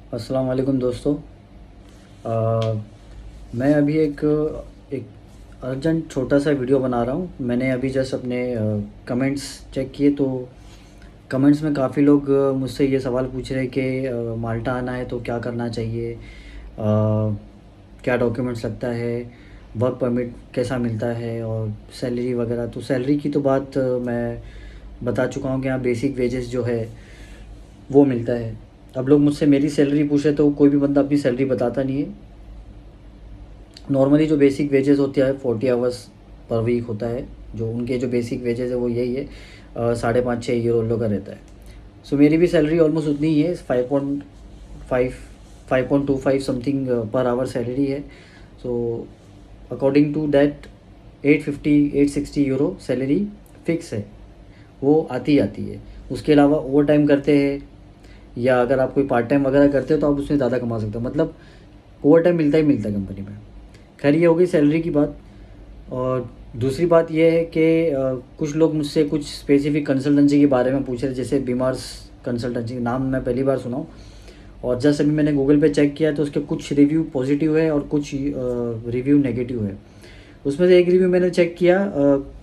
अस्सलाम वालेकुम दोस्तों। अ, मैं अभी एक एक अर्जेंट छोटा सा वीडियो बना रहा हूँ। मैंने अभी जस्ट अपने कमेंट्स चेक किए तो कमेंट्स में काफ़ी लोग मुझसे ये सवाल पूछ रहे हैं कि माल्टा आना है तो क्या करना चाहिए, क्या डॉक्यूमेंट्स लगता है, वर्क परमिट कैसा मिलता है और सैलरी वगैरह। तो सैलरी की तो बात मैं बता चुका हूँ कि यहाँ बेसिक वेजेस जो है वो मिलता है। अब लोग मुझसे मेरी सैलरी पूछे तो कोई भी बंदा अपनी सैलरी बताता नहीं है। नॉर्मली जो बेसिक वेजेस होती है 40 आवर्स पर वीक होता है, जो उनके जो बेसिक वेजेस है वो यही है, 5.5-6 यूरो लोग का रहता है। सो मेरी भी सैलरी ऑलमोस्ट उतनी ही है, 5.5 5.25 समथिंग पर आवर सैलरी है। So according to that 850-860 euro salary fix है, वो आती है। उसके अलावा ओवर टाइम करते हैं या अगर आप कोई पार्ट टाइम वगैरह करते हो तो आप उसमें ज़्यादा कमा सकते हो। मतलब ओवर टाइम मिलता ही मिलता है कंपनी में। खैर ये हो गई सैलरी की बात। और दूसरी बात ये है कि कुछ लोग मुझसे कुछ स्पेसिफिक कंसल्टेंसी के बारे में पूछ रहे, जैसे बीमार्स कंसल्टेंसी, नाम मैं पहली बार सुना हूँ। और जस्ट अभी मैंने गूगल पे चेक किया तो उसके कुछ रिव्यू पॉजिटिव है और कुछ रिव्यू नेगेटिव है। उसमें से एक रिव्यू मैंने चेक किया,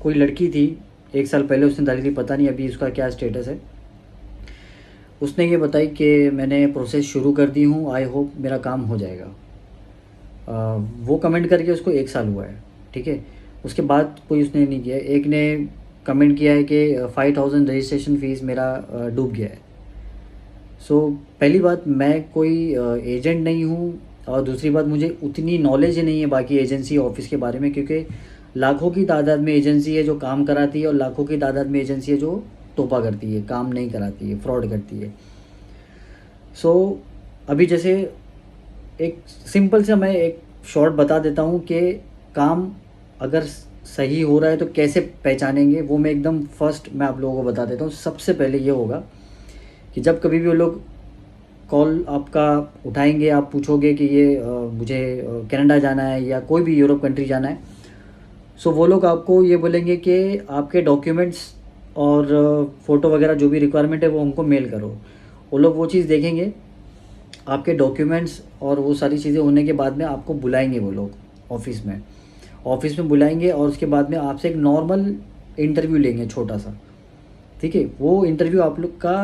कोई लड़की थी, 1 साल पहले उसने डाली थी, पता नहीं अभी उसका क्या स्टेटस है। उसने ये बताई कि मैंने प्रोसेस शुरू कर दी हूँ, आई होप मेरा काम हो जाएगा। वो कमेंट करके उसको 1 साल हुआ है, ठीक है। उसके बाद कोई उसने नहीं किया। एक ने कमेंट किया है कि 5,000 रजिस्ट्रेशन फ़ीस मेरा डूब गया है। सो पहली बात, मैं कोई एजेंट नहीं हूँ। और दूसरी बात, मुझे उतनी नॉलेज ही नहीं है बाकी एजेंसी ऑफिस के बारे में, क्योंकि लाखों की तादाद में एजेंसी है जो काम कराती है और लाखों की तादाद में एजेंसी है जो टोपा करती है, काम नहीं कराती है, फ्रॉड करती है। सो अभी जैसे एक सिंपल सा मैं एक शॉर्ट बता देता हूँ कि काम अगर सही हो रहा है तो कैसे पहचानेंगे, वो मैं एकदम फर्स्ट मैं आप लोगों को बता देता हूँ। सबसे पहले ये होगा कि जब कभी भी वो लोग कॉल आपका उठाएंगे, आप पूछोगे कि ये मुझे कनाडा जाना है या कोई भी यूरोप कंट्री जाना है। सो वो लोग आपको ये बोलेंगे कि आपके डॉक्यूमेंट्स और फ़ोटो वगैरह जो भी रिक्वायरमेंट है वो हमको मेल करो। वो लोग वो चीज़ देखेंगे, आपके डॉक्यूमेंट्स और वो सारी चीज़ें होने के बाद में आपको बुलाएंगे वो लोग ऑफिस में बुलाएंगे और उसके बाद में आपसे एक नॉर्मल इंटरव्यू लेंगे, छोटा सा, ठीक है। वो इंटरव्यू आप लोग का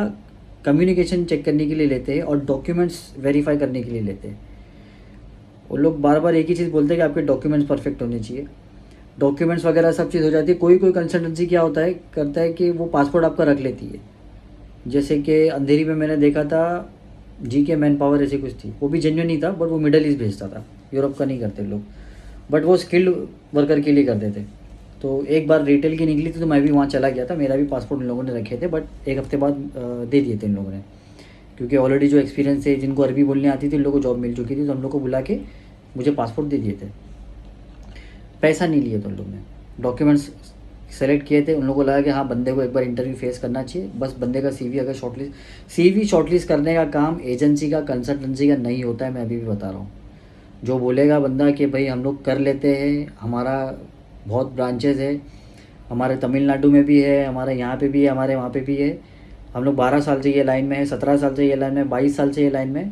कम्युनिकेशन चेक करने के लिए लेते हैं और डॉक्यूमेंट्स वेरीफाई करने के लिए लेते हैं। वो लोग बार बार एक ही चीज़ बोलते हैं कि आपके डॉक्यूमेंट्स परफेक्ट होने चाहिए। डॉक्यूमेंट्स वगैरह सब चीज़ हो जाती है। कोई कोई कंसल्टेंसी क्या होता है करता है कि वो पासपोर्ट आपका रख लेती है। जैसे कि अंधेरी में मैंने देखा था, जी के मैन पावर ऐसी कुछ थी, वो भी जेन्युइन नहीं था, बट वो मिडल ईस्ट भेजता था, यूरोप का नहीं करते लोग, बट वो स्किल्ड वर्कर के लिए करते थे। तो एक बार रिटेल की निकली थी तो मैं भी वहाँ चला गया था, मेरा भी पासपोर्ट इन लोगों ने रखे थे, बट एक हफ्ते बाद दे दिए थे इन लोगों ने, क्योंकि ऑलरेडी जो एक्सपीरियंस है, जिनको अरबी बोलने आती थी उन लोगों को जॉब मिल चुकी थी, तो हम लोग को बुला के मुझे पासपोर्ट दे दिए थे। पैसा नहीं लिए थे उन लोग ने, डॉक्यूमेंट्स सेलेक्ट किए थे। उन लोगों को लगा कि हाँ बंदे को एक बार इंटरव्यू फेस करना चाहिए, बस बंदे का सीवी अगर सीवी शॉर्टलिस्ट करने का काम एजेंसी का, कंसल्टेंसी का नहीं होता है। मैं अभी भी बता रहा हूँ, जो बोलेगा बंदा कि भाई हम लोग कर लेते हैं, हमारा बहुत ब्रांचेज है, हमारे तमिलनाडु में भी है, हमारे यहाँ पे भी है, हमारे वहाँ पे भी है, हम लोग 12 साल से ये लाइन में है, 17 साल से ये लाइन में, 22 साल से ये लाइन में,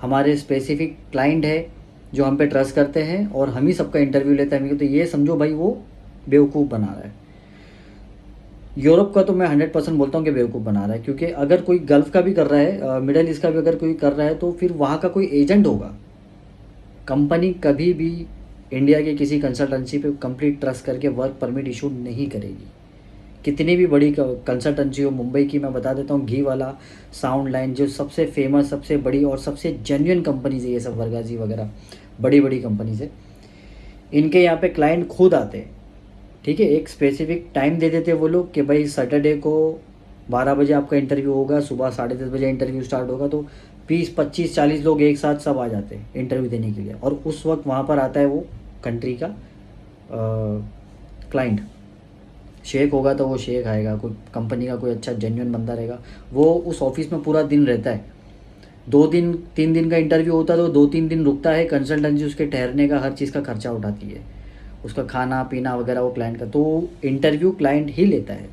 हमारे स्पेसिफिक क्लाइंट है जो हम पे ट्रस्ट करते हैं और हम ही सबका इंटरव्यू लेते हैं, तो ये समझो भाई वो बेवकूफ़ बना रहा है। यूरोप का तो मैं 100% बोलता हूँ कि बेवकूफ़ बना रहा है, क्योंकि अगर कोई गल्फ़ का भी कर रहा है, मिडल ईस्ट का भी अगर कोई कर रहा है, तो फिर वहाँ का कोई एजेंट होगा। कंपनी कभी भी इंडिया के किसी कंसल्टेंसी पे कंप्लीट ट्रस्ट करके वर्क परमिट इशू नहीं करेगी। कितनी भी बड़ी कंसल्टेंसी हो, मुंबई की मैं बता देता हूँ, घी वाला, साउंड लाइन, जो सबसे फेमस, सबसे बड़ी और सबसे जेन्युइन कंपनीज है ये सब, वर्गाजी वगैरह बड़ी बड़ी कंपनीज है, इनके यहाँ पे क्लाइंट खुद आते हैं, ठीक है। एक स्पेसिफिक टाइम दे देते हैं वो लोग कि भाई सैटरडे को 12 बजे आपका इंटरव्यू होगा, सुबह 10:30 बजे इंटरव्यू स्टार्ट होगा, तो 20-25-40 लोग एक साथ सब आ जाते हैं इंटरव्यू देने के लिए। और उस वक्त वहाँ पर आता है वो कंट्री का क्लाइंट, शेख होगा तो वो शेख आएगा, कोई कंपनी का कोई अच्छा जेन्युइन बंदा रहेगा, वो उस ऑफिस में पूरा दिन रहता है। 2 दिन 3 दिन का इंटरव्यू होता है तो 2-3 दिन रुकता है। कंसल्टेंसी उसके ठहरने का, हर चीज़ का खर्चा उठाती है, उसका खाना पीना वगैरह वो क्लाइंट का, तो इंटरव्यू क्लाइंट ही लेता है,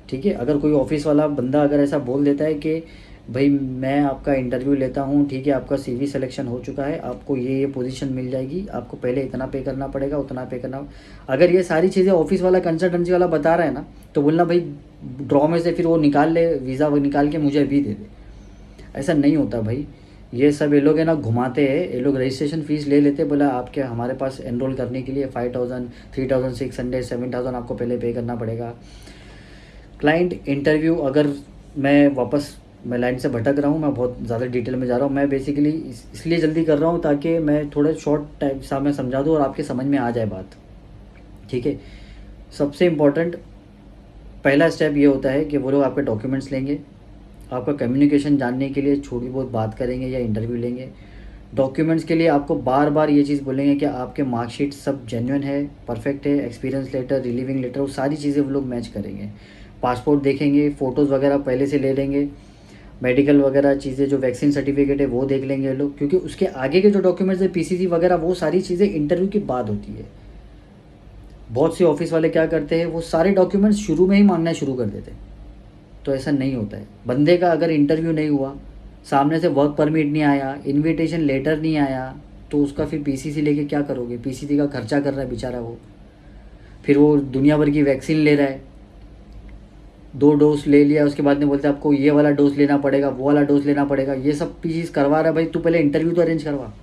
ठीक है। अगर कोई ऑफिस वाला बंदा अगर ऐसा बोल देता है कि भाई मैं आपका इंटरव्यू लेता हूँ, ठीक है, आपका सीवी सिलेक्शन हो चुका है, आपको ये पोजीशन मिल जाएगी, आपको पहले इतना पे करना पड़ेगा, उतना पे करना। अगर ये सारी चीज़ें ऑफिस वाला कंसल्टेंसी वाला बता रहा है ना, तो बोलना भाई ड्रॉ में से फिर वो निकाल ले, वीज़ा वो निकाल के मुझे अभी दे दे। ऐसा नहीं होता भाई। ये सब ये लोग है ना घुमाते हैं, ये लोग रजिस्ट्रेशन फ़ीस ले लेते, बोला आपके हमारे पास एनरोल करने के लिए 5000, 3600, 7000 आपको पहले पे करना पड़ेगा। क्लाइंट इंटरव्यू, अगर मैं लाइन से भटक रहा हूँ, मैं बहुत ज़्यादा डिटेल में जा रहा हूँ, मैं बेसिकली इसलिए जल्दी कर रहा हूँ ताकि मैं थोड़े शॉर्ट टाइम सा में समझा दूँ और आपके समझ में आ जाए बात, ठीक है। सबसे इम्पोर्टेंट पहला स्टेप ये होता है कि वो लोग आपके डॉक्यूमेंट्स लेंगे, आपका कम्युनिकेशन जानने के लिए थोड़ी बहुत बात करेंगे या इंटरव्यू लेंगे। डॉक्यूमेंट्स के लिए आपको बार बार ये चीज़ बोलेंगे कि आपके मार्कशीट सब जेन्युइन है, परफेक्ट है, एक्सपीरियंस लेटर, रिलीविंग लेटर, वो सारी चीज़ें वो लोग मैच करेंगे। पासपोर्ट देखेंगे, फ़ोटोज़ वगैरह पहले से ले लेंगे, मेडिकल वगैरह चीज़ें जो वैक्सीन सर्टिफिकेट है वो देख लेंगे ये लोग, क्योंकि उसके आगे के जो डॉक्यूमेंट्स है पीसीसी वगैरह, वो सारी चीज़ें इंटरव्यू के बाद होती है। बहुत से ऑफिस वाले क्या करते हैं, वो सारे डॉक्यूमेंट्स शुरू में ही मांगना शुरू कर देते हैं, तो ऐसा नहीं होता है। बंदे का अगर इंटरव्यू नहीं हुआ, सामने से वर्क परमिट नहीं आया, इनविटेशन लेटर नहीं आया, तो उसका फिर पीसीसी लेके क्या करोगे? पीसीसी का खर्चा कर रहा है बेचारा वो, फिर वो दुनिया भर की वैक्सीन ले रहा है, 2 डोज ले लिया, उसके बाद में बोलते हैं आपको ये वाला डोज लेना पड़ेगा, वो वाला डोज लेना पड़ेगा, ये सब चीज़ करवा रहा है। भाई तू पहले इंटरव्यू तो अरेंज करवा।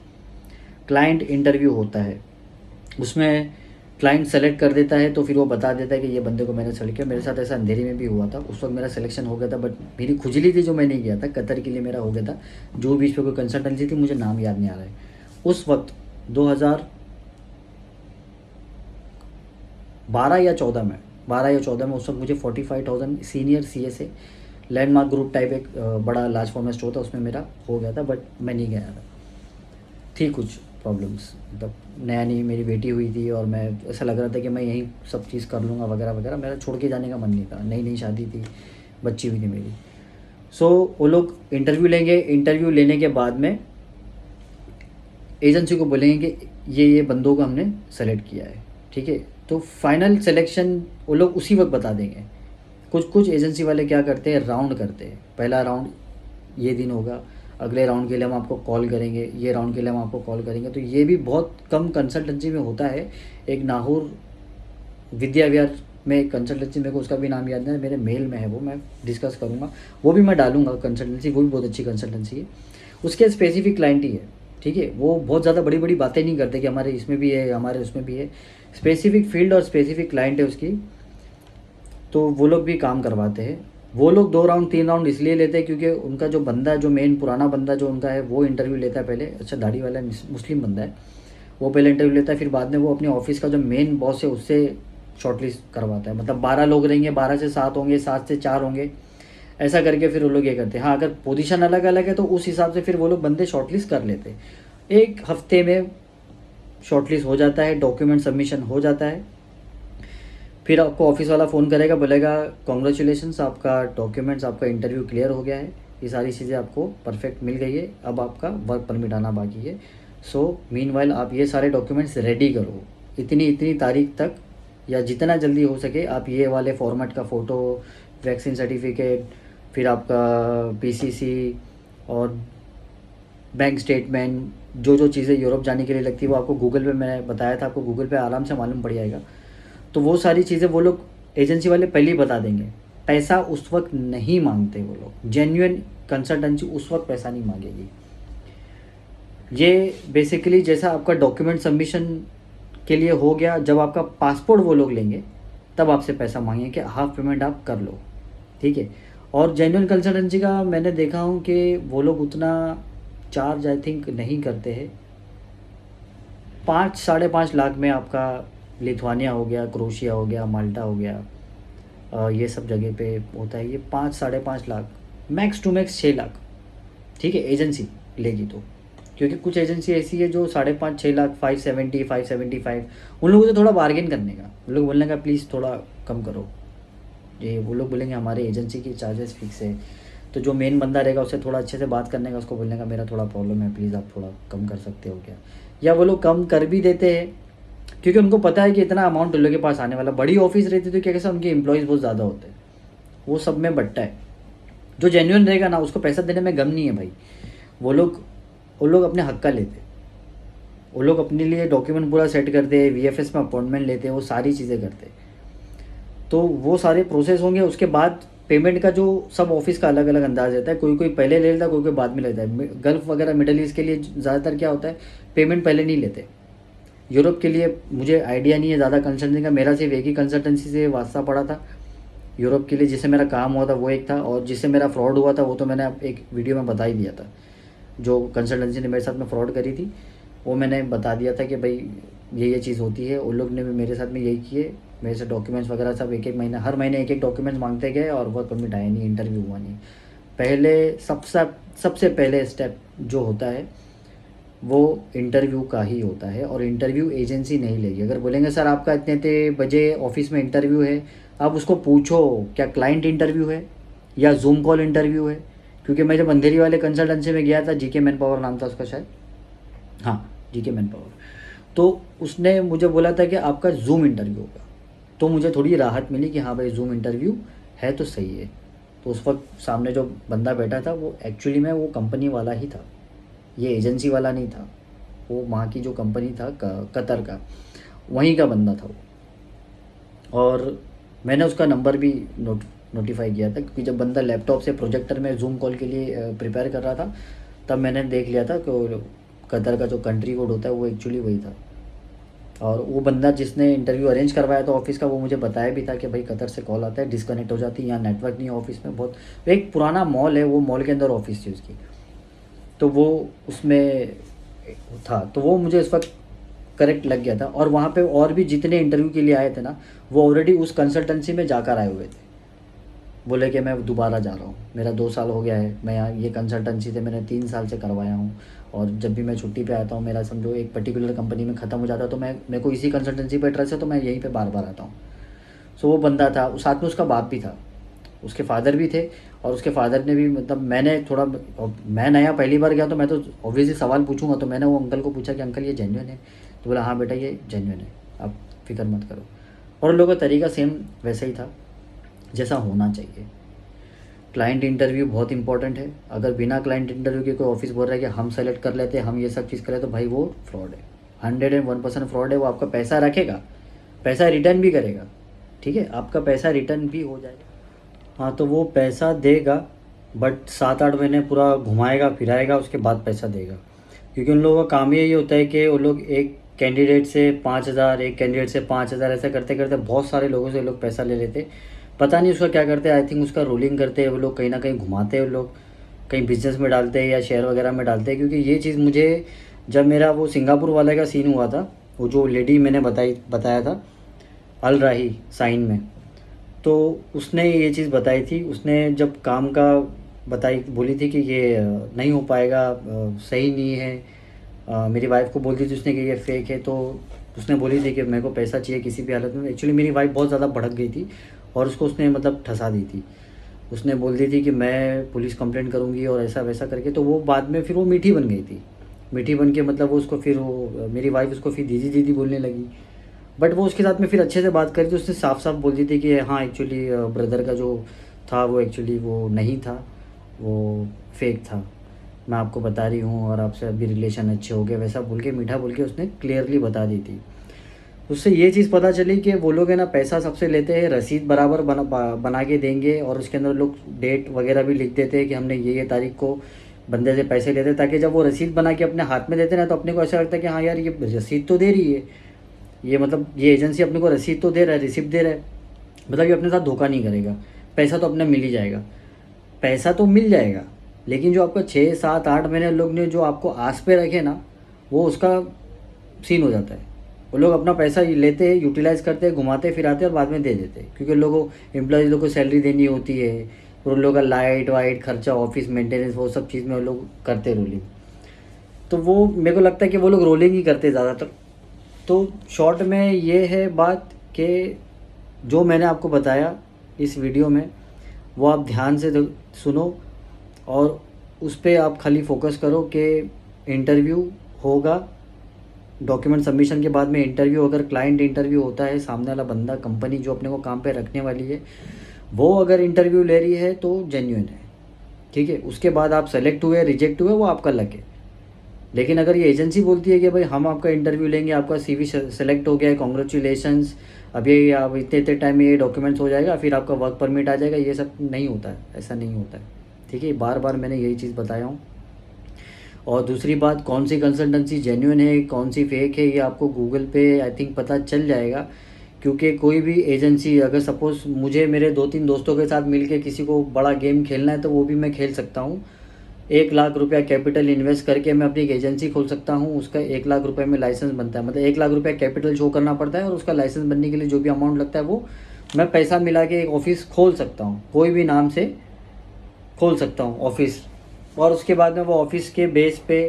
क्लाइंट इंटरव्यू होता है, उसमें क्लाइंट सेलेक्ट कर देता है, तो फिर वो बता देता है कि ये बंदे को मैंने सेलेक्ट किया। मेरे साथ ऐसा अंधेरी में भी हुआ था, उस वक्त मेरा सिलेक्शन हो गया था, बट मेरी खुजली थी जो मैं नहीं गया था, कतर के लिए मेरा हो गया था। जो बीच पे कोई कंसल्टेंसी थी, मुझे नाम याद नहीं आ रहा है, उस वक्त 2012 या 14 में, 12 या 14 में, उस वक्त मुझे 45,000 सीनियर सीए से लैंडमार्क ग्रुप टाइप एक बड़ा लार्ज फॉर्मेट स्टोर था, उसमें मेरा हो गया था, बट मैं नहीं गया था। थी कुछ प्रॉब्लम्स, मतलब नया नहीं, मेरी बेटी हुई थी और मैं ऐसा लग रहा था कि मैं यहीं सब चीज़ कर लूँगा वगैरह वगैरह, मेरा छोड़ के जाने का मन नहीं था, नई नई शादी थी, बच्ची हुई थी मेरी। सो वो लोग इंटरव्यू लेंगे, इंटरव्यू लेने के बाद में एजेंसी को बोलेंगे कि ये बंदों को हमने सेलेक्ट किया है, ठीक है। तो फाइनल सिलेक्शन वो लोग उसी वक्त बता देंगे। कुछ कुछ एजेंसी वाले क्या करते हैं, राउंड करते हैं, पहला राउंड ये दिन होगा, अगले राउंड के लिए हम आपको कॉल करेंगे, ये राउंड के लिए हम आपको कॉल करेंगे। तो ये भी बहुत कम कंसल्टेंसी में होता है। एक नाहूर विद्या विहार में एक कंसल्टेंसी, मेरे को उसका भी नाम याद नहीं है, मेरे मेल में है, वो मैं डिस्कस करूँगा, वो भी मैं डालूंगा कंसल्टेंसी, वो भी बहुत अच्छी कंसल्टेंसी है। उसके स्पेसिफिक क्लाइंट ही है, ठीक है। वो बहुत ज़्यादा बड़ी बड़ी बातें नहीं करते कि हमारे इसमें भी है, हमारे उसमें भी है, स्पेसिफिक फील्ड और स्पेसिफिक क्लाइंट है उसकी, तो वो लोग भी काम करवाते हैं। वो लोग 2 राउंड 3 राउंड इसलिए लेते हैं क्योंकि उनका जो बंदा, जो मेन पुराना बंदा जो उनका है, वो इंटरव्यू लेता है पहले। अच्छा दाढ़ी वाला मुस्लिम बंदा है, वो पहले इंटरव्यू लेता है, फिर बाद में वो अपने ऑफिस का जो मेन बॉस है उससे शॉर्टलिस्ट करवाता है। मतलब 12 लोग रहेंगे, 12 से 7 होंगे, 7 से 4 होंगे, ऐसा करके फिर वो लोग ये करते हैं। हाँ, अगर पोजीशन अलग अलग है तो उस हिसाब से फिर वो लोग बंदे शॉर्टलिस्ट कर लेते हैं। 1 हफ्ते में शॉर्टलिस्ट हो जाता है, डॉक्यूमेंट सबमिशन हो जाता है। फिर आपको ऑफिस वाला फ़ोन करेगा, बोलेगा कॉन्ग्रेचुलेशंस, आपका डॉक्यूमेंट्स, आपका इंटरव्यू क्लियर हो गया है, ये सारी चीज़ें आपको परफेक्ट मिल गई है, अब आपका वर्क परमिट आना बाकी है। सो मीनवाइल आप ये सारे डॉक्यूमेंट्स रेडी करो, इतनी इतनी तारीख तक या जितना जल्दी हो सके आप ये वाले फॉर्मेट का फ़ोटो, वैक्सीन सर्टिफिकेट, फिर आपका पीसीसी और बैंक स्टेटमेंट, जो जो चीज़ें यूरोप जाने के लिए लगती है वो आपको गूगल पे, मैंने बताया था आपको, गूगल पे आराम से मालूम पड़ जाएगा। तो वो सारी चीज़ें वो लोग एजेंसी वाले पहले ही बता देंगे। पैसा उस वक्त नहीं मांगते वो लोग, जेन्युइन कंसल्टेंसी उस वक्त पैसा नहीं मांगेगी। ये बेसिकली जैसा आपका डॉक्यूमेंट सबमिशन के लिए हो गया, जब आपका पासपोर्ट वो लोग लेंगे तब आपसे पैसा मांगेंगे कि हाफ पेमेंट आप कर लो, ठीक है। और जेन्युइन कंसल्टेंसी का मैंने देखा हूँ कि वो लोग उतना चार्ज आई थिंक नहीं करते हैं। 5 साढ़े 5 लाख में आपका लिथुआनिया हो गया, क्रोशिया हो गया, माल्टा हो गया, ये सब जगह पे होता है। ये 5 साढ़े 5 lakh, max to max 6 lakh, ठीक है, एजेंसी लेगी तो। क्योंकि कुछ एजेंसी ऐसी है जो 5.5 6 लाख, 570 575, उन लोगों से थोड़ा बार्गेन करने का, उन लोग बोलने का प्लीज़ थोड़ा कम करो। ये वो लोग बोलेंगे हमारे एजेंसी की चार्जेस फिक्स है, तो जो मेन बंदा रहेगा उससे थोड़ा अच्छे से बात करने का, उसको बोलने का मेरा थोड़ा प्रॉब्लम है, प्लीज़ आप थोड़ा कम कर सकते हो क्या। या वो लोग कम कर भी देते हैं क्योंकि उनको पता है कि इतना अमाउंट उन लोगों के पास आने वाला। बड़ी ऑफिस रहती तो क्या, कैसा उनके एम्प्लॉयज़ बहुत ज़्यादा होते हैं, वो सब में बट्टा है, जो जेन्युइन रहेगा ना उसको पैसा देने में गम नहीं है भाई। वो लोग अपने हक का लेते, वो लोग अपने लिए डॉक्यूमेंट पूरा सेट करते, वीएफएस में अपॉइंटमेंट लेते, वो सारी चीज़ें करते। तो वो सारे प्रोसेस होंगे, उसके बाद पेमेंट का जो सब ऑफिस का अलग अलग अंदाज रहता है, कोई कोई पहले ले लेता है, कोई कोई बाद में लेता है। गल्फ़ वगैरह मिडल ईस्ट के लिए ज़्यादातर क्या होता है, पेमेंट पहले नहीं लेते। यूरोप के लिए मुझे आइडिया नहीं है ज़्यादा कंसल्टेंसी का, मेरा सिर्फ एक ही कंसल्टेंसी से वास्ता पड़ा था यूरोप के लिए, जिससे मेरा काम हुआ था वो एक था, और जिससे मेरा फ्रॉड हुआ था वो तो मैंने एक वीडियो में बता ही दिया था। जो कंसल्टेंसी ने मेरे साथ में फ्रॉड करी थी वो मैंने बता दिया था कि भाई ये चीज़ होती है। उन लोग ने भी मेरे साथ में यही किए, मेरे से डॉक्यूमेंट्स वगैरह सब एक एक महीना, हर महीने एक एक डॉक्यूमेंट्स मांगते गए, और वर्क परमिट आया नहीं, इंटरव्यू हुआ नहीं। पहले सबसे पहले स्टेप जो होता है वो इंटरव्यू का ही होता है, और इंटरव्यू एजेंसी नहीं लेगी। अगर बोलेंगे सर आपका इतने इतने बजे ऑफिस में इंटरव्यू है, आप उसको पूछो क्या क्लाइंट इंटरव्यू है या जूम कॉल इंटरव्यू है। क्योंकि मैं जब अंधेरी वाले कंसल्टेंसी में गया था, जीके मैन पावर नाम था उसका शायद, हाँ जीके मैन पावर, तो उसने मुझे बोला था कि आपका जूम इंटरव्यू होगा। तो मुझे थोड़ी राहत मिली कि हाँ भाई जूम इंटरव्यू है तो सही है। तो उस वक्त सामने जो बंदा बैठा था वो एक्चुअली में वो कंपनी वाला ही था, ये एजेंसी वाला नहीं था। वो वहाँ की जो कंपनी था कतर का, वहीं का बंदा था वो। और मैंने उसका नंबर भी नोटिफाई किया था, क्योंकि जब बंदा लैपटॉप से प्रोजेक्टर में जूम कॉल के लिए प्रिपेयर कर रहा था, तब मैंने देख लिया था कि कतर का जो कंट्री कोड होता है वो एक्चुअली वही था। और वो बंदा जिसने इंटरव्यू अरेंज करवाया था ऑफिस का, वो मुझे बताया भी था कि भाई कतर से कॉल आता है, डिस्कनेक्ट हो जाती है, यहाँ नेटवर्क नहीं है ऑफिस में। बहुत एक पुराना मॉल है, वो मॉल के अंदर ऑफिस थी उसकी, तो वो उसमें था। तो वो मुझे इस वक्त करेक्ट लग गया था। और वहाँ पे और भी जितने इंटरव्यू के लिए आए थे ना, वो ऑलरेडी उस कंसल्टेंसी में जाकर आए हुए थे। बोले कि मैं दोबारा जा रहा हूँ, मेरा 2 साल हो गया है, मैं यहाँ ये कंसल्टेंसी से मैंने 3 साल से करवाया हूँ, और जब भी मैं छुट्टी पे आता हूँ, मेरा समझो एक पर्टिकुलर कंपनी में ख़त्म हो जाता है, तो मेरे को इसी कंसल्टेंसी पे ट्रस्ट है, तो मैं यहीं पे बार बार आता हूँ। सो वो बंदा था, साथ में उसका बाप भी था, उसके फादर भी थे। और उसके फादर ने भी, मतलब मैंने थोड़ा, मैं नया पहली बार गया तो मैं तो ऑब्वियसली सवाल पूछूंगा, तो मैंने वो अंकल को पूछा कि अंकल ये जेन्युइन है? तो बोला हाँ बेटा ये जेन्युइन है, आप फिक्र मत करो। और उन लोगों का तरीका सेम वैसा ही था जैसा होना चाहिए। क्लाइंट इंटरव्यू बहुत इंपॉर्टेंट है। अगर बिना क्लाइंट इंटरव्यू के कोई ऑफिस बोल रहा है कि हम सेलेक्ट कर लेते हैं, हम ये सब चीज़ करें, तो भाई वो फ्रॉड है, 101% फ्रॉड है। वो आपका पैसा रखेगा, पैसा रिटर्न भी करेगा, ठीक है, आपका पैसा रिटर्न भी हो जाएगा। हाँ तो वो पैसा देगा, बट 7-8 महीने पूरा घुमाएगा फिराएगा, उसके बाद पैसा देगा। क्योंकि उन लोगों का काम यही होता है कि वो लोग एक कैंडिडेट से 5,000, एक कैंडिडेट से 5,000, ऐसा करते करते बहुत सारे लोगों से लोग पैसा ले लेते। पता नहीं उसका क्या करते हैं, आई थिंक उसका रोलिंग करते हैं वो लोग, कहीं ना कहीं घुमाते हैं वो लोग, कहीं बिजनेस में डालते हैं या शेयर वगैरह में डालते हैं। क्योंकि ये चीज़ मुझे, जब मेरा वो सिंगापुर वाले का सीन हुआ था, वो जो लेडी मैंने बताया था अल राही साइन में, तो उसने ये चीज़ बताई थी। उसने जब काम का बताई, बोली थी कि ये नहीं हो पाएगा, सही नहीं है। मेरी वाइफ को बोलती थी उसने कि ये फेक है, तो उसने बोली थी कि मेरे को पैसा चाहिए किसी भी हालत में। एक्चुअली मेरी वाइफ बहुत ज़्यादा भड़क गई थी और उसको उसने मतलब ठसा दी थी। उसने बोल दी थी कि मैं पुलिस कंप्लेंट करूँगी और ऐसा वैसा करके। तो वो बाद में फिर वो मीठी बन गई थी, मीठी बन के मतलब वो उसको फिर वो मेरी वाइफ उसको फिर दीदी दीदी बोलने लगी। बट वो उसके साथ में फिर अच्छे से बात करी, तो उसने साफ साफ बोल दी थी कि हाँ एक्चुअली ब्रदर का जो था वो एक्चुअली वो नहीं था, वो फेक था, मैं आपको बता रही हूँ, और आपसे अभी रिलेशन अच्छे हो गए, वैसा बोल के मीठा बोल के उसने क्लियरली बता दी थी। उससे ये चीज़ पता चली कि वो लोग है ना पैसा सबसे लेते हैं, रसीद बराबर बना के देंगे, और उसके अंदर लोग डेट वगैरह भी लिख देते हैं कि हमने ये तारीख को बंदे से पैसे लेते, ताकि जब वो रसीद बना के अपने हाथ में देते ना, तो अपने को ऐसा लगता है कि हाँ यार ये रसीद तो दे रही है, ये मतलब ये एजेंसी अपने को रसीद तो दे रहा है, रिसिप्ट दे रहा है, मतलब ये अपने साथ धोखा नहीं करेगा, पैसा तो अपने मिल ही जाएगा। पैसा तो मिल जाएगा, लेकिन जो आपका 6-7-8 महीने लोग ने जो आपको आस पे रखे ना, वो उसका सीन हो जाता है। वो लोग अपना पैसा लेते हैं, यूटिलाइज़ करते हैं, घुमाते फिराते और बाद में दे देते हैं। क्योंकि लोगों एम्प्लॉयज़ लोग को सैलरी देनी होती है, और उन लोगों का लाइट वाइट खर्चा, ऑफिस मेंटेनेंस, वो सब चीज़ में वो लोग करते रोलिंग। तो वो मेरे को लगता है कि वो लोग रोलिंग ही करते ज़्यादातर। तो शॉर्ट में ये है बात कि जो मैंने आपको बताया इस वीडियो में, वो आप ध्यान से सुनो, और उस पर आप खाली फोकस करो कि इंटरव्यू होगा, डॉक्यूमेंट सबमिशन के बाद में इंटरव्यू, अगर क्लाइंट इंटरव्यू होता है, सामने वाला बंदा, कंपनी जो अपने को काम पे रखने वाली है, वो अगर इंटरव्यू ले रही है तो जेन्युइन है। ठीक है, उसके बाद आप सेलेक्ट हुए रिजेक्ट हुए वो आपका लक है। लेकिन अगर ये एजेंसी बोलती है कि भाई हम आपका इंटरव्यू लेंगे, आपका सीवी सेलेक्ट हो गया है, कॉन्ग्रेचुलेशंस, अभी आप इतने इतने टाइम में ये डॉक्यूमेंट्स हो जाएगा, फिर आपका वर्क परमिट आ जाएगा, ये सब नहीं होता है, ऐसा नहीं होता है। ठीक है, बार बार मैंने यही चीज़ बताया हूँ। और दूसरी बात, कौन सी कंसल्टेंसी जेन्युइन है कौन सी फेक है, ये आपको गूगल पे आई थिंक पता चल जाएगा। क्योंकि कोई भी एजेंसी, अगर सपोज़ मुझे मेरे 2-3 दोस्तों के साथ मिलके किसी को बड़ा गेम खेलना है तो वो भी मैं खेल सकता हूँ। 1 लाख रुपया कैपिटल इन्वेस्ट करके मैं अपनी एक एजेंसी खोल सकता हूँ, उसका 1 लाख रुपए में लाइसेंस बनता है, मतलब 1 लाख रुपया कैपिटल शो करना पड़ता है और उसका लाइसेंस बनने के लिए जो भी अमाउंट लगता है वो मैं पैसा मिला के एक ऑफिस खोल सकता हूँ, कोई भी नाम से खोल सकता हूँ ऑफिस। और उसके बाद में वो ऑफिस के बेस पे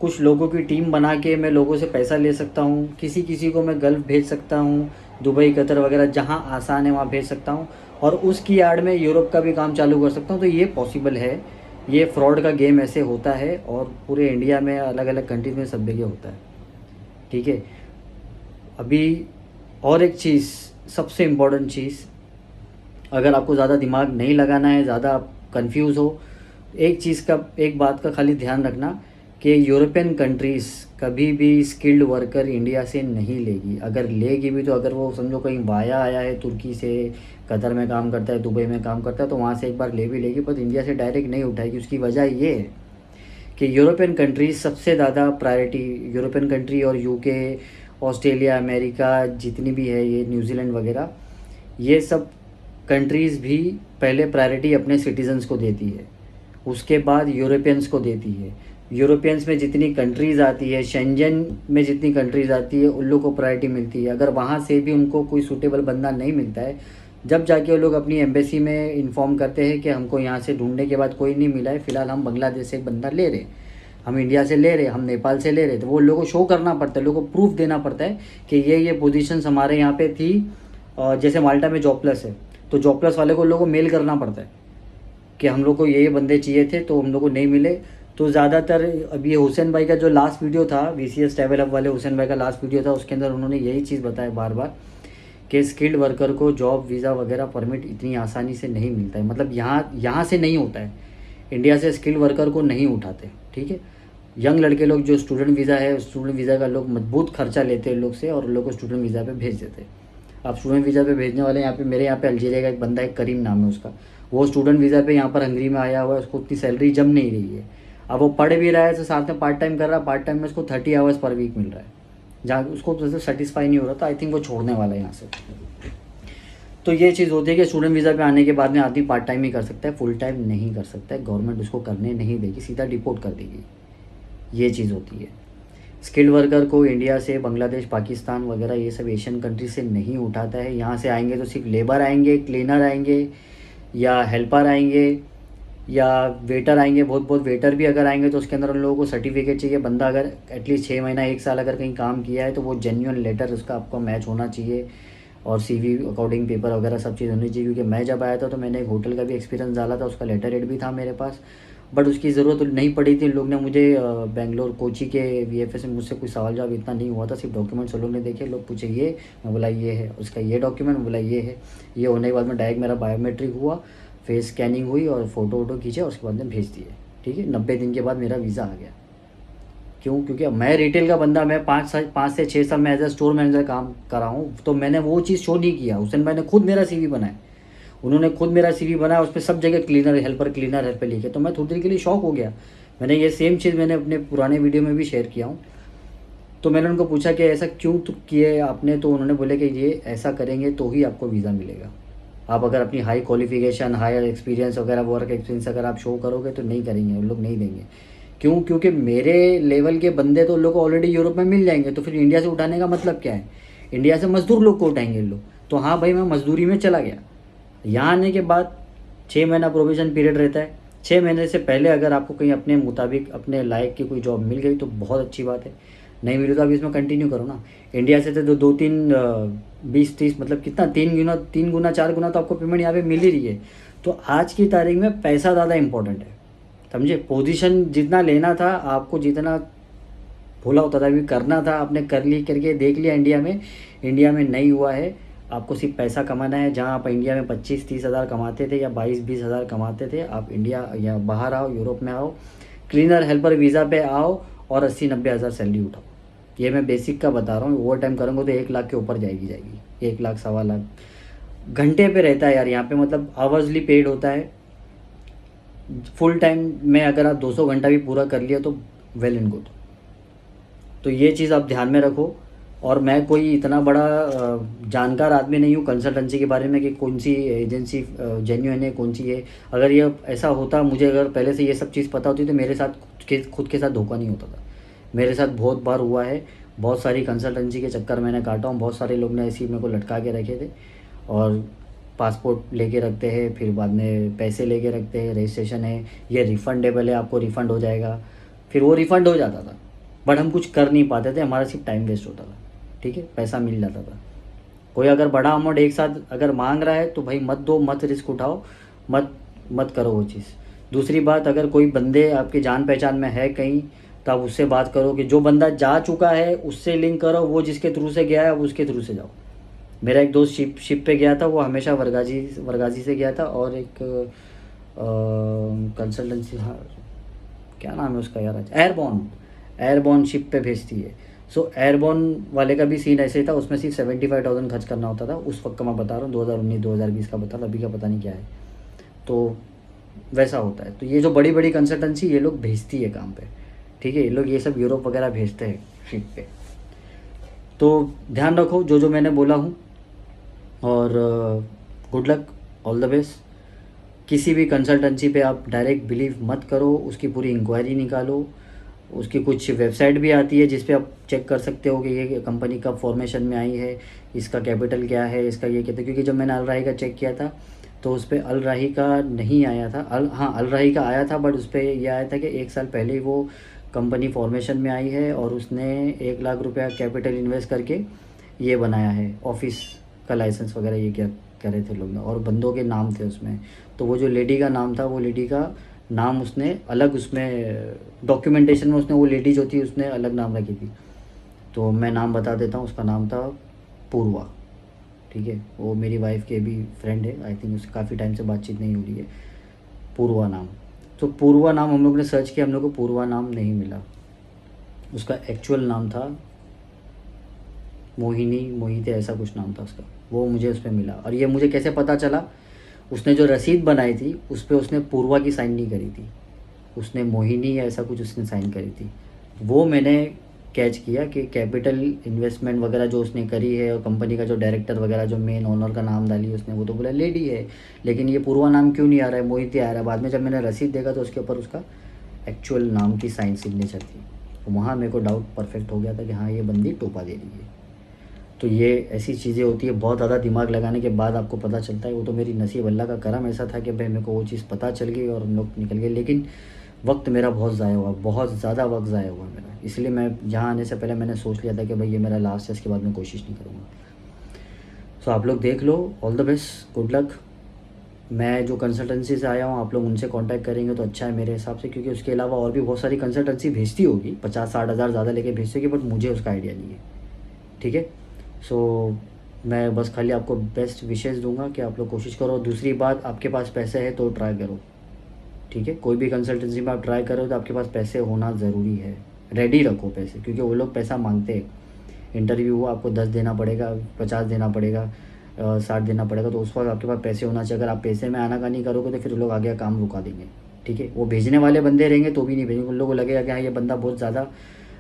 कुछ लोगों की टीम बना के मैं लोगों से पैसा ले सकता हूँ, किसी किसी को मैं गल्फ़ भेज सकता हूँ, दुबई कतर वगैरह जहाँ आसान है वहाँ भेज सकता हूँ, और उसकी आड़ में यूरोप का भी काम चालू कर सकता हूँ। तो ये पॉसिबल है, ये फ्रॉड का गेम ऐसे होता है और पूरे इंडिया में अलग अलग कंट्रीज में सब जगह होता है। ठीक है, अभी और एक चीज़, सबसे इम्पोर्टेंट चीज़, अगर आपको ज़्यादा दिमाग नहीं लगाना है, ज़्यादा आप कंफ्यूज हो, एक चीज़ का, एक बात का खाली ध्यान रखना कि यूरोपियन कंट्रीज़ कभी भी स्किल्ड वर्कर इंडिया से नहीं लेगी। अगर लेगी भी तो अगर वो समझो कहीं वाया आया है तुर्की से, कतर में काम करता है, दुबई में काम करता है, तो वहाँ से एक बार ले भी लेगी, पर इंडिया से डायरेक्ट नहीं उठाएगी। उसकी वजह ये है कि यूरोपियन कंट्रीज़ सबसे ज़्यादा प्रायोरिटी, यूरोपियन कंट्री और यूके, ऑस्ट्रेलिया, अमेरिका जितनी भी है, ये न्यूजीलैंड वगैरह, ये सब कंट्रीज़ भी पहले प्रायोरिटी अपने सिटीजन्स को देती है, उसके बाद यूरोपियंस को देती है। यूरोपियंस में जितनी कंट्रीज़ आती है, शेंजन में जितनी कंट्रीज़ आती है, उन लोगों को प्रायोरिटी मिलती है। अगर वहाँ से भी उनको कोई सूटेबल बंदा नहीं मिलता है, जब जाके वो लोग अपनी एम्बेसी में इन्फॉर्म करते हैं कि हमको यहाँ से ढूंढने के बाद कोई नहीं मिला है, फ़िलहाल हम बांग्लादेश से एक बंदा ले रहे, हम इंडिया से ले रहे, हम नेपाल से ले रहे, तो वो लोगों को शो करना पड़ता है, लोगों को प्रूफ देना पड़ता है कि ये पोजीशंस हमारे यहाँ पे थी। जैसे माल्टा में जॉब प्लस है, तो जॉब प्लस वाले को लोगों को मेल करना पड़ता है कि हम लोग को ये बंदे चाहिए थे, तो हम लोग को नहीं मिले। तो ज़्यादातर अभी हुसैन भाई का जो लास्ट वीडियो था, VCS ट्रैवल हब वाले हुसैन भाई का लास्ट वीडियो था, उसके अंदर उन्होंने यही चीज़ बताया बार बार कि स्किल्ड वर्कर को जॉब वीज़ा वगैरह परमिट इतनी आसानी से नहीं मिलता है, मतलब यहाँ से नहीं होता है, इंडिया से स्किल्ड वर्कर को नहीं उठाते। ठीक है, यंग लड़के लोग जो स्टूडेंट वीज़ा है, स्टूडेंट वीज़ा का लोग मजबूत खर्चा लेते हैं लोग से और लोग को स्टूडेंट वीज़ा पे भेज देते हैं। अब स्टूडेंट वीज़ा पे भेजने वाले यहाँ पे, मेरे यहाँ पे अल्जीरिया का एक बंदा है, करीम नाम है उसका, वो स्टूडेंट वीज़ा पे यहाँ पर हंगरी में आया हुआ है, उसको उतनी सैलरी जम नहीं रही है। अब वो पढ़ भी रहा है तो साथ में पार्ट टाइम कर रहा है, पार्ट टाइम में उसको 30 आवर्स पर वीक मिल रहा है, जहाँ उसको तो सेटिस्फाई नहीं हो रहा था, आई थिंक वो छोड़ने वाला है यहाँ से। तो ये चीज़ होती है कि स्टूडेंट वीज़ा पे आने के बाद में आदमी पार्ट टाइम ही कर सकता है, फुल टाइम नहीं कर सकता है, गवर्नमेंट उसको करने नहीं देगी, सीधा डिपोर्ट कर देगी, ये चीज़ होती है। स्किल्ड वर्कर को इंडिया से, बांग्लादेश, पाकिस्तान वगैरह ये सब एशियन कंट्री से नहीं उठाता है। यहाँ से आएंगे तो सिर्फ लेबर आएंगे, क्लीनर आएंगे, या हेल्पर आएंगे, या वेटर आएंगे। बहुत बहुत वेटर भी अगर आएंगे तो उसके अंदर उन लोगों को सर्टिफिकेट चाहिए, बंदा अगर एटलीस्ट 6 महीना 1 साल अगर कहीं काम किया है तो वो जेन्युइन लेटर उसका आपको मैच होना चाहिए, और CV अकॉर्डिंग पेपर वगैरह सब चीज़ होनी चाहिए। क्योंकि मैं जब आया था तो मैंने एक होटल का भी एक्सपीरियंस डाला था, उसका लेटर हेड भी था मेरे पास, बट उसकी ज़रूरत नहीं पड़ी थी। लोग ने मुझे बेंगलोर कोची के VFS में मुझसे कोई सवाल जवाब इतना नहीं हुआ था, सिर्फ डॉक्यूमेंट्स लोग ने देखे, लोग पूछे ये, मैं बोला ये है, उसका ये डॉक्यूमेंट, बोला ये है। ये होने के बाद में डायरेक्ट मेरा बायोमेट्रिक हुआ, फेस स्कैनिंग हुई और फ़ोटो वोटो खींचे और उसके बाद में भेज दिए। ठीक है, 90 दिन के बाद मेरा वीज़ा आ गया। क्यों? क्योंकि मैं रिटेल का बंदा, मैं 5 से 6 साल में एज ए स्टोर मैनेजर काम करा हूँ, तो मैंने वो चीज़ शो नहीं किया। हुसैन भाई ने खुद मेरा CV बनाया, उन्होंने खुद मेरा CV बनाया, उसमें सब जगह क्लीनर हेल्पर लिखे, तो मैं थोड़ी देर के लिए शॉक हो गया। मैंने ये सेम चीज़ मैंने अपने पुराने वीडियो में भी शेयर किया हूँ। तो मैंने उनको पूछा कि ऐसा क्यों तो किए आपने, तो उन्होंने बोले कि ये ऐसा करेंगे तो ही आपको वीज़ा मिलेगा। आप अगर अपनी हाई क्वालिफिकेशन, हायर एक्सपीरियंस वगैरह, वर्क एक्सपीरियंस अगर आप शो करोगे तो नहीं करेंगे, उन लोग नहीं देंगे। क्यों? क्योंकि मेरे लेवल के बंदे तो लोग ऑलरेडी यूरोप में मिल जाएंगे, तो फिर इंडिया से उठाने का मतलब क्या है? इंडिया से मजदूर लोग को उठाएंगे लोग। तो हाँ भाई, मैं मजदूरी में चला गया। यहाँ आने के बाद 6 महीना प्रोविज़न पीरियड रहता है, 6 महीने से पहले अगर आपको कहीं अपने मुताबिक, अपने लायक की कोई जॉब मिल गई तो बहुत अच्छी बात है, नहीं मिली तो आप इसमें कंटिन्यू करो ना। इंडिया से तो 2-3 20-30 मतलब कितना 3 गुना 4 गुना तो आपको पेमेंट यहाँ पे मिल ही रही है। तो आज की तारीख में पैसा ज़्यादा इंपॉर्टेंट है, समझे? पोजीशन जितना लेना था आपको, जितना भोला होता था भी करना था, आपने कर ली, करके देख लिया। इंडिया में नहीं हुआ है, आपको सिर्फ पैसा कमाना है। जहाँ आप इंडिया में 25-30 हज़ार कमाते थे या 22-20 हज़ार कमाते थे, आप इंडिया या बाहर आओ, यूरोप में आओ, क्लीनर हेल्पर वीज़ा पे आओ और 80-90 हज़ार सैलरी उठाओ। ये मैं बेसिक का बता रहा हूँ। ओवर टाइम करूँगा तो 1 लाख के ऊपर जाएगी, 1 लाख, 1.25 लाख। घंटे पे रहता है यार यहाँ पे, मतलब आवर्सली पेड होता है। फुल टाइम में अगर आप 200 घंटा भी पूरा कर लिया तो वेल एंड गुड। तो ये चीज़ आप ध्यान में रखो। और मैं कोई इतना बड़ा जानकार आदमी नहीं हूँ कंसल्टेंसी के बारे में कि कौन सी एजेंसी जेन्युइन है, कौन सी है। अगर ये ऐसा होता, मुझे अगर पहले से ये सब चीज़ पता होती तो मेरे साथ खुद के साथ धोखा नहीं होता था। मेरे साथ बहुत बार हुआ है, बहुत सारी कंसल्टेंसी के चक्कर मैंने काटा हूँ। बहुत सारे लोग ने ऐसे ही मेरे को लटका के रखे थे और पासपोर्ट लेके रखते हैं, फिर बाद में पैसे लेके रखते हैं, रजिस्ट्रेशन है, ये रिफ़ंडेबल है, आपको रिफ़ंड हो जाएगा। फिर वो रिफ़ंड हो जाता था, बट हम कुछ कर नहीं पाते थे, हमारा सिर्फ टाइम वेस्ट होता था। ठीक है, पैसा मिल जाता था। कोई अगर बड़ा अमाउंट एक साथ अगर मांग रहा है तो भाई मत दो, मत रिस्क उठाओ, मत मत करो वो चीज़। दूसरी बात, अगर कोई बंदे आपके जान पहचान में है कहीं तो आप उससे बात करो कि जो बंदा जा चुका है उससे लिंक करो, वो जिसके थ्रू से गया है अब उसके थ्रू से जाओ। मेरा एक दोस्त शिप पे गया था, वो हमेशा वर्गाजी से गया था, और एक कंसल्टेंसी, हाँ क्या नाम है उसका यार, एयरबॉर्न शिप पे भेजती है। सो एयरबॉर्न वाले का भी सीन ऐसे ही था, उसमें सिर्फ 75,000 खर्च करना होता था। उस वक्त का मैं बता रहा हूँ, 2019-2020 का बता रहा, अभी का पता नहीं क्या है। तो वैसा होता है। तो ये जो बड़ी बड़ी कंसल्टेंसी ये लोग भेजती है काम पे, ठीक है, ये लोग ये सब यूरोप वगैरह भेजते हैं शिप पे। तो ध्यान रखो जो जो मैंने बोला हूँ, और good luck, all the best. किसी भी कंसल्टेंसी पे आप डायरेक्ट बिलीव मत करो, उसकी पूरी इंक्वायरी निकालो। उसकी कुछ वेबसाइट भी आती है जिस पे आप चेक कर सकते हो कि ये कंपनी कब फॉर्मेशन में आई है, इसका कैपिटल क्या है, इसका ये कहते हैं। क्योंकि जब मैंने अल राही का चेक किया था तो उस पर अल राही का नहीं आया था, अल राही का आया था, बट उस पर यह आया था कि 1 साल पहले ही वो कंपनी फॉर्मेशन में आई है और उसने 1 लाख रुपया कैपिटल इन्वेस्ट करके ये बनाया है, ऑफिस का लाइसेंस वगैरह ये क्या कर रहे थे लोग, और बंदों के नाम थे उसमें। तो वो जो लेडी का नाम था, वो लेडी का नाम उसने अलग, उसमें डॉक्यूमेंटेशन में उसने वो लेडी जो थी उसने अलग नाम रखी थी। तो मैं नाम बता देता हूँ, उसका नाम था पूर्वा। ठीक है, वो मेरी वाइफ के भी फ्रेंड है, आई थिंक उससे काफ़ी टाइम से बातचीत नहीं हो रही है। पूर्वा नाम, तो पूर्वा नाम हम लोग ने सर्च किया, हम लोग को पूर्वा नाम नहीं मिला। उसका एक्चुअल नाम था मोहिते ऐसा कुछ नाम था उसका, वो मुझे उस पर मिला। और ये मुझे कैसे पता चला, उसने जो रसीद बनाई थी उस पर उसने पूर्वा की साइन नहीं करी थी, उसने मोहिनी या ऐसा कुछ उसने साइन करी थी। वो मैंने कैच किया कि कैपिटल इन्वेस्टमेंट वगैरह जो उसने करी है, और कंपनी का जो डायरेक्टर वगैरह जो मेन ओनर का नाम डाली उसने, वो तो बोला लेडी है, लेकिन ये पूर्वा नाम क्यों नहीं आ रहा है, मोहिते आ रहा है। बाद में जब मैंने रसीद देखा तो उसके ऊपर उसका एक्चुअल नाम की साइन सिग्नेचर थी। तो वहाँ मेरे को डाउट परफेक्ट हो गया था कि हाँ ये बंदी टोपा दे रही है। तो ये ऐसी चीज़ें होती है, बहुत ज़्यादा दिमाग लगाने के बाद आपको पता चलता है। वो तो मेरी नसीब, अल्लाह का करम ऐसा था कि भाई मेरे को वो चीज़ पता चल गई और हम लोग निकल गए। लेकिन वक्त मेरा बहुत ज़ाया हुआ, बहुत ज़्यादा वक्त ज़ाया हुआ मेरा। इसलिए मैं यहाँ आने से पहले मैंने सोच लिया था कि भाई ये मेरा लास्ट है, इसके बाद मैं कोशिश नहीं करूँगा। सो आप लोग देख लो, all the best, good luck. मैं जो कंसल्टेंसी से आया हूँ, आप लोग उनसे कांटेक्ट करेंगे तो अच्छा है मेरे हिसाब से, क्योंकि उसके अलावा और भी बहुत सारी कंसल्टेंसी भेजती होगी, 50-60 हज़ार ज़्यादा लेके भेजती होगी, बट मुझे उसका आइडिया नहीं है। ठीक है, सो मैं बस खाली आपको बेस्ट विशेज़ दूंगा कि आप लोग कोशिश करो। दूसरी बात, आपके पास पैसे है तो ट्राई करो। ठीक है, कोई भी कंसल्टेंसी में आप ट्राई करो तो आपके पास पैसे होना ज़रूरी है, रेडी रखो पैसे, क्योंकि वो लोग पैसा मांगते हैं। इंटरव्यू हुआ, आपको 10 देना पड़ेगा, 50 देना पड़ेगा, 60 देना पड़ेगा, तो उस वक्त आपके पास पैसे होना चाहिए। अगर आप पैसे में आनाकानी करोगे तो फिर लोग आगे काम रुका देंगे। ठीक है, वो भेजने वाले बंदे रहेंगे तो भी नहीं भेजेंगे, उन लोगों को लगेगा कि हाँ ये बंदा बहुत ज़्यादा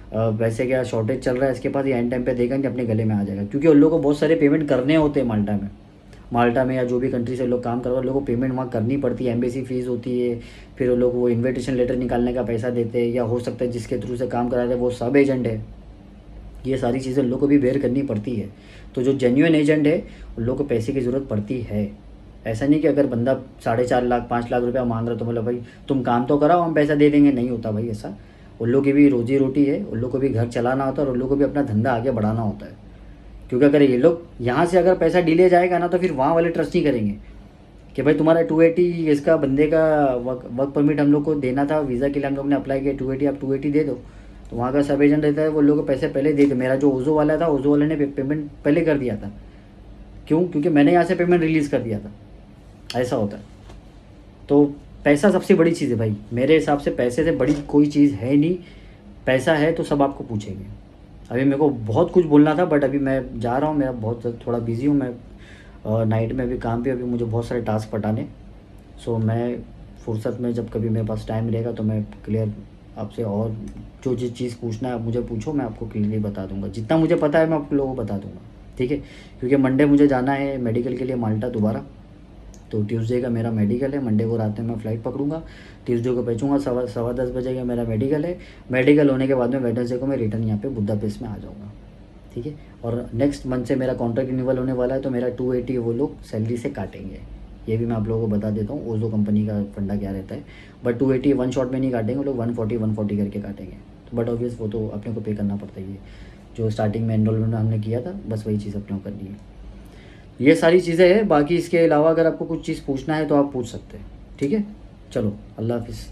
वैसे क्या शॉर्टेज चल रहा है इसके पास, ये एंड टाइम पे देगा नहीं, अपने गले में आ जाएगा। क्योंकि उन लोगों को बहुत सारे पेमेंट करने होते हैं माल्टा में या जो भी कंट्री से लोग काम कर रहे हैं, लोगों को पेमेंट वहाँ करनी पड़ती है, एम्बेसी फ़ीस होती है, फिर वो लोग वो इन्विटेशन लेटर निकालने का पैसा देते हैं, या हो सकता है जिसके थ्रू से काम करा रहे हैं वो सब एजेंट है। ये सारी चीज़ें उन लोग को भी बेयर करनी पड़ती है। तो जो जेन्युइन एजेंट है उन लोग को पैसे की ज़रूरत पड़ती है। ऐसा नहीं कि अगर बंदा 4.5 लाख 5 लाख रुपया मांग रहा है तो बोला भाई तुम काम तो कराओ हम पैसा दे देंगे, नहीं होता भाई ऐसा। उन लोग की भी रोजी रोटी है, उन लोग को भी घर चलाना होता है और उन लोग को भी अपना धंधा आगे बढ़ाना होता है। क्योंकि अगर ये लोग यहाँ से अगर पैसा डिले जाएगा ना तो फिर वहाँ वाले ट्रस्ट नहीं करेंगे कि भाई तुम्हारा 280 इसका बंदे का वर्क परमिट हम लोग को देना था, वीज़ा के लिए हम लोग ने अप्लाई किया, 280 आप 280 दे दो। तो वहाँ का सब एजेंट रहता है, वो लोग को पैसे पहले दे दो। मेरा जो ओजो वाला था, ओजो वाले ने पेमेंट पहले कर दिया था, क्यों? क्योंकि मैंने यहाँ से पेमेंट रिलीज़ कर दिया था, ऐसा होता है। तो पैसा सबसे बड़ी चीज़ है भाई, मेरे हिसाब से पैसे से बड़ी कोई चीज़ है नहीं। पैसा है तो सब आपको पूछेंगे। अभी मेरे को बहुत कुछ बोलना था, बट अभी मैं जा रहा हूँ, मेरा बहुत थोड़ा बिज़ी हूँ मैं, नाइट में भी काम पे, अभी मुझे बहुत सारे टास्क पटाने। सो मैं फुर्सत में जब कभी मेरे पास टाइम रहेगा तो मैं क्लियर आपसे, और जो जिस चीज़ पूछना है आप मुझे पूछो, मैं आपको क्लियरली बता दूंगा। जितना मुझे पता है मैं आप लोगों को बता दूंगा, ठीक है? क्योंकि मंडे मुझे जाना है मेडिकल के लिए माल्टा दोबारा। तो ट्यूसडे का मेरा मेडिकल है, मंडे को रात में मैं फ़्लाइट पकड़ूंगा, ट्यूसडे को पहुँचूँगा, 10:15 बजे का मेरा मेडिकल है। मेडिकल होने के बाद में वेडनेसडे को मैं रिटर्न यहाँ पे बुडापेस्ट में आ जाऊँगा, ठीक है? और नेक्स्ट मंथ से मेरा कॉन्ट्रैक्ट रिन्यूअल होने वाला है, तो मेरा 280 वो लोग सैलरी से काटेंगे। ये भी मैं आप लोगों को बता देता हूँ ओज़ो कंपनी का फंडा क्या रहता है। बट 280 वन शॉट में नहीं काटेंगे वो लोग, 140 करके काटेंगे। तो बट ऑब्वियस वो तो अपने को पे करना पड़ता ही है, जो स्टार्टिंग में एनरोलमेंट हमने किया था, बस वही चीज़ अपने को करनी है। ये सारी चीज़ें हैं, बाकी इसके अलावा अगर आपको कुछ चीज़ पूछना है तो आप पूछ सकते हैं, ठीक है? चलो, अल्लाह हाफिज़।